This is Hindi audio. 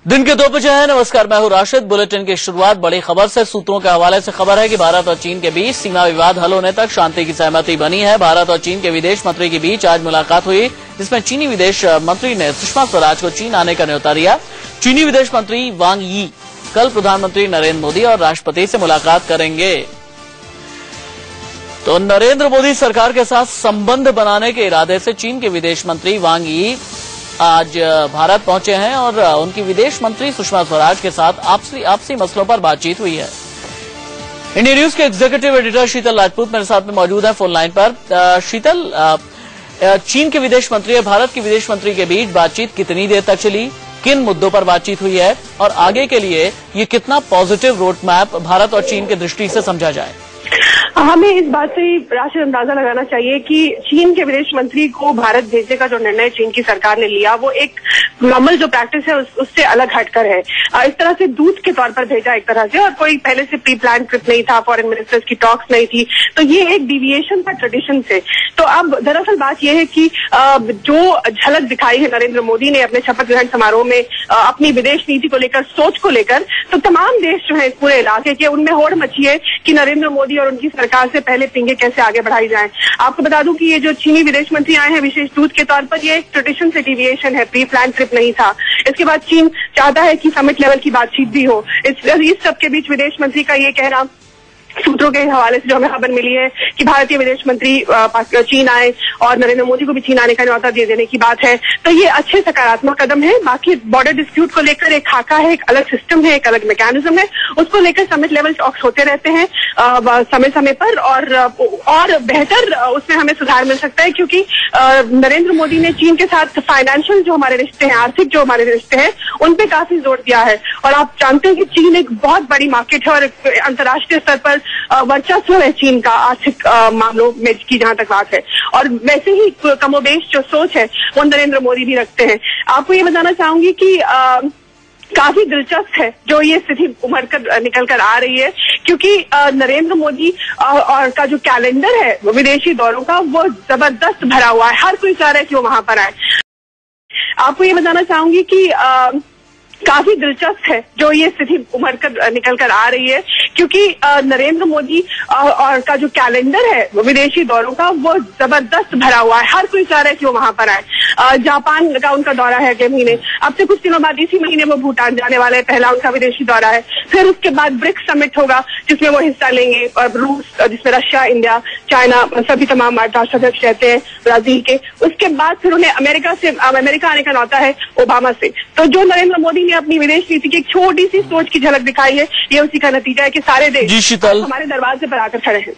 दिन के 2 बजे है। नमस्कार, मैं हूं राशिद। बुलेटिन की शुरुआत बड़ी खबर से। सूत्रों के हवाले से खबर है कि भारत और चीन के बीच सीमा विवाद हल होने तक शांति की सहमति बनी है। भारत और चीन के विदेश मंत्री के बीच आज मुलाकात हुई, जिसमें चीनी विदेश मंत्री ने सुषमा स्वराज को चीन आने का न्योता दिया। चीनी विदेश मंत्री वांग यी कल प्रधानमंत्री नरेंद्र मोदी और राष्ट्रपति से मुलाकात करेंगे। तो नरेंद्र मोदी सरकार के साथ संबंध बनाने के इरादे से चीन के विदेश मंत्री वांग यी आज भारत पहुंचे हैं और उनकी विदेश मंत्री सुषमा स्वराज के साथ आपसी मसलों पर बातचीत हुई है। इंडिया न्यूज के एग्जीक्यूटिव एडिटर शीतल राजपूत मेरे साथ में मौजूद है फोन लाइन पर। शीतल, चीन के विदेश मंत्री और भारत के विदेश मंत्री के बीच बातचीत कितनी देर तक चली, किन मुद्दों पर बातचीत हुई है और आगे के लिए ये कितना पॉजिटिव रोड मैप भारत और चीन की दृष्टि से समझा जाए? हमें इस बात से राशिद अंदाजा लगाना चाहिए कि चीन के विदेश मंत्री को भारत भेजने का जो निर्णय चीन की सरकार ने लिया वो एक नॉर्मल जो प्रैक्टिस है उससे अलग हटकर है। इस तरह से दूत के तौर पर भेजा एक तरह से, और कोई पहले से प्री प्लान ट्रिप नहीं था, फॉरेन मिनिस्टर्स की टॉक्स नहीं थी, तो ये एक डिविएशन था ट्रेडिशन से। तो अब दरअसल बात यह है कि जो झलक दिखाई है नरेंद्र मोदी ने अपने शपथ ग्रहण समारोह में अपनी विदेश नीति को लेकर, सोच को लेकर, तो तमाम देश जो है इस पूरे इलाके के, उनमें होड़ मची है कि नरेंद्र मोदी और उनकी सरकार से पहले पिंगे कैसे आगे बढ़ाई जाएं। आपको बता दूं कि ये जो चीनी विदेश मंत्री आए हैं विशेष दूत के तौर पर, ये एक ट्रेडिशन से डिविएशन है, प्री प्लान ट्रिप नहीं था। इसके बाद चीन चाहता है कि समिट लेवल की बातचीत भी हो। इस सब के बीच विदेश मंत्री का ये कहना, सूत्रों के हवाले से जो हमें खबर मिली है कि भारतीय विदेश मंत्री चीन आए और नरेंद्र मोदी को भी चीन आने का न्योता दे देने की बात है, तो ये अच्छे सकारात्मक कदम है। बाकी बॉर्डर डिस्प्यूट को लेकर एक खाका है, एक अलग सिस्टम है, एक अलग मैकेनिज्म है, उसको लेकर समिट लेवल टॉक्स होते रहते हैं समय समय पर, और बेहतर उसमें हमें सुधार मिल सकता है, क्योंकि नरेंद्र मोदी ने चीन के साथ फाइनेंशियल जो हमारे रिश्ते हैं, आर्थिक जो हमारे रिश्ते हैं, उन पे काफी जोर दिया है। और आप जानते हैं कि चीन एक बहुत बड़ी मार्केट है और अंतर्राष्ट्रीय स्तर पर वर्चस्व है चीन का आर्थिक मामलों में की जहां तक बात है, और वैसे ही कमोबेश जो सोच है वो नरेंद्र मोदी भी रखते हैं। आपको ये बताना चाहूंगी कि काफी दिलचस्प है जो ये स्थिति उभर कर निकल कर आ रही है, क्योंकि नरेंद्र मोदी और का जो कैलेंडर है विदेशी दौरों का, वो जबरदस्त भरा हुआ है। हर कोई चाह रहा है कि वो वहां पर आए। आपको ये बताना चाहूंगी कि काफी दिलचस्प है जो ये स्थिति उभर कर निकल कर आ रही है, क्योंकि नरेंद्र मोदी और का जो कैलेंडर है विदेशी दौरों का, वो जबरदस्त भरा हुआ है। हर कोई चाह रहा है कि वो वहां पर आए। जापान का उनका दौरा है अगले महीने, अब से कुछ दिनों बाद इसी महीने वो भूटान जाने वाले हैं, पहला उनका विदेशी दौरा है। फिर उसके बाद ब्रिक्स समिट होगा जिसमें वो हिस्सा लेंगे, और रूस, जिसमें रशिया, इंडिया, चाइना, सभी तमाम राष्ट्राध्यक्ष रहते हैं ब्राजील के। उसके बाद फिर उन्हें अमेरिका आने का न्योता है ओबामा से। तो जो नरेंद्र मोदी ने अपनी विदेश नीति की एक छोटी सी सोच की झलक दिखाई है, ये उसी का नतीजा है कि सारे देश हमारे दरवाजे पर आकर खड़े हैं।